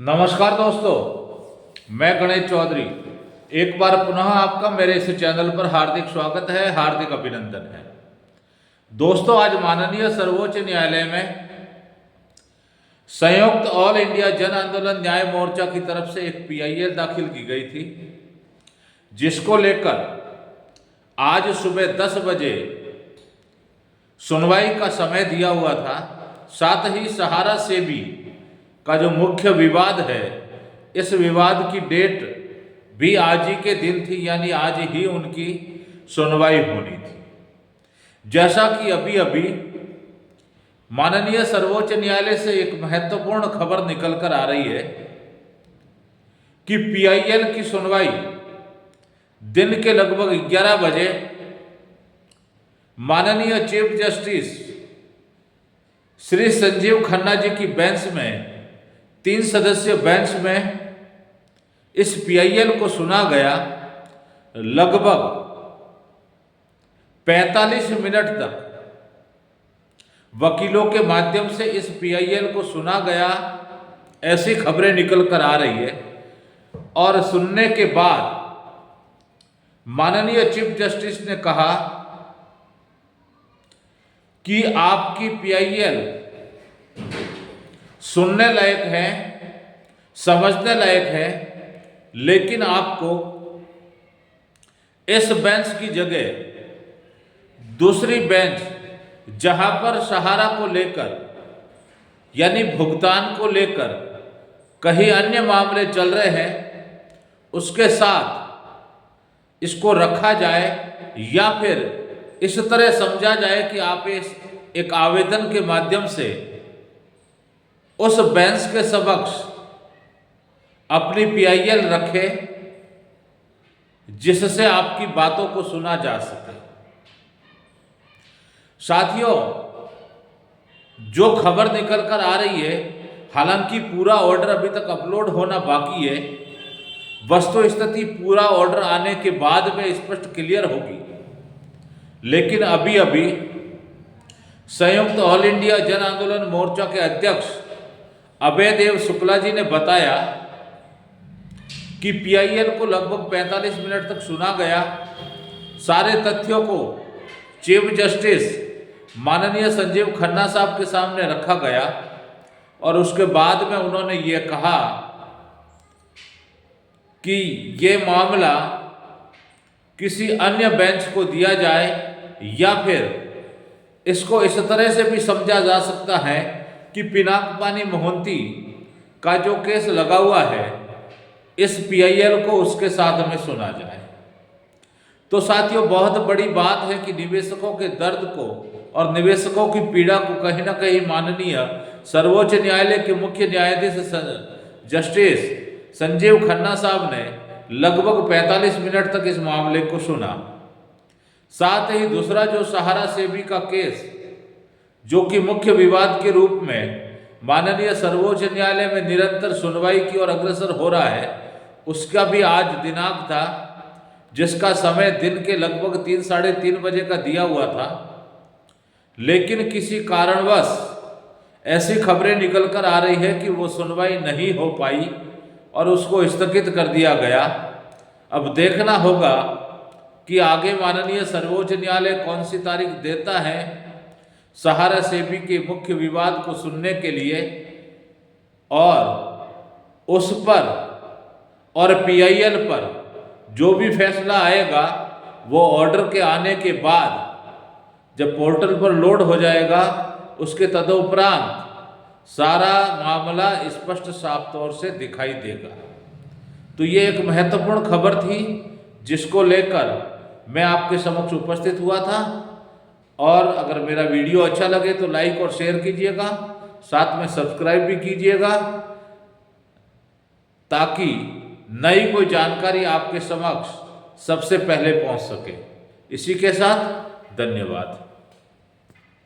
नमस्कार दोस्तों, मैं गणेश चौधरी एक बार पुनः आपका मेरे इस चैनल पर हार्दिक स्वागत है, हार्दिक अभिनंदन है। दोस्तों, आज माननीय सर्वोच्च न्यायालय में संयुक्त ऑल इंडिया जन आंदोलन न्याय मोर्चा की तरफ से एक PIL दाखिल की गई थी, जिसको लेकर आज सुबह 10 बजे सुनवाई का समय दिया हुआ था। साथ ही सहारा सेबी का जो मुख्य विवाद है, इस विवाद की डेट भी आज ही के दिन थी, यानी आज ही उनकी सुनवाई होनी थी। जैसा कि अभी अभी माननीय सर्वोच्च न्यायालय से एक महत्वपूर्ण खबर निकल कर आ रही है कि PIL की सुनवाई दिन के लगभग 11 बजे माननीय चीफ जस्टिस श्री संजीव खन्ना जी की बेंच में 3 सदस्यीय बेंच में इस PIL को सुना गया। लगभग 45 मिनट तक वकीलों के माध्यम से इस PIL को सुना गया, ऐसी खबरें निकल कर आ रही है। और सुनने के बाद माननीय चीफ जस्टिस ने कहा कि आपकी PIL सुनने लायक है, समझने लायक है, लेकिन आपको इस बेंच की जगह दूसरी बेंच, जहां पर सहारा को लेकर यानी भुगतान को लेकर कहीं अन्य मामले चल रहे हैं, उसके साथ इसको रखा जाए, या फिर इस तरह समझा जाए कि आप इस एक आवेदन के माध्यम से उस बेंच के समक्ष अपनी PIL रखें, जिससे आपकी बातों को सुना जा सके। साथियों, जो खबर निकल कर आ रही है, हालांकि पूरा ऑर्डर अभी तक अपलोड होना बाकी है, वस्तु स्थिति पूरा ऑर्डर आने के बाद में स्पष्ट क्लियर होगी, लेकिन अभी अभी संयुक्त ऑल इंडिया जन आंदोलन मोर्चा के अध्यक्ष अभय देव शुक्ला जी ने बताया कि PIL को लगभग 45 मिनट तक सुना गया। सारे तथ्यों को चीफ जस्टिस माननीय संजीव खन्ना साहब के सामने रखा गया, और उसके बाद में उन्होंने ये कहा कि ये मामला किसी अन्य बेंच को दिया जाए, या फिर इसको इस तरह से भी समझा जा सकता है कि पिनाकपानी मोहंती का जो केस लगा हुआ है, इस PIL को उसके साथ में सुना जाए। तो साथियों, बहुत बड़ी बात है कि निवेशकों के दर्द को और निवेशकों की पीड़ा को कहीं ना कहीं माननीय सर्वोच्च न्यायालय के मुख्य न्यायाधीश जस्टिस संजीव खन्ना साहब ने लगभग 45 मिनट तक इस मामले को सुना। साथ ही दूसरा जो सहारा सेबी का केस, जो कि मुख्य विवाद के रूप में माननीय सर्वोच्च न्यायालय में निरंतर सुनवाई की ओर अग्रसर हो रहा है, उसका भी आज दिनांक था, जिसका समय दिन के लगभग 3 साढ़े 3 बजे का दिया हुआ था। लेकिन किसी कारणवश ऐसी खबरें निकल कर आ रही है कि वो सुनवाई नहीं हो पाई और उसको स्थगित कर दिया गया। अब देखना होगा कि आगे माननीय सर्वोच्च न्यायालय कौन सी तारीख देता है सहारा सेबी के मुख्य विवाद को सुनने के लिए, और उस पर और PIL पर जो भी फैसला आएगा, वो ऑर्डर के आने के बाद जब पोर्टल पर लोड हो जाएगा, उसके तदुपरांत सारा मामला स्पष्ट साफ तौर से दिखाई देगा। तो ये एक महत्वपूर्ण खबर थी, जिसको लेकर मैं आपके समक्ष उपस्थित हुआ था। और अगर मेरा वीडियो अच्छा लगे तो लाइक और शेयर कीजिएगा, साथ में सब्सक्राइब भी कीजिएगा, ताकि नई कोई जानकारी आपके समक्ष सबसे पहले पहुंच सके। इसी के साथ धन्यवाद।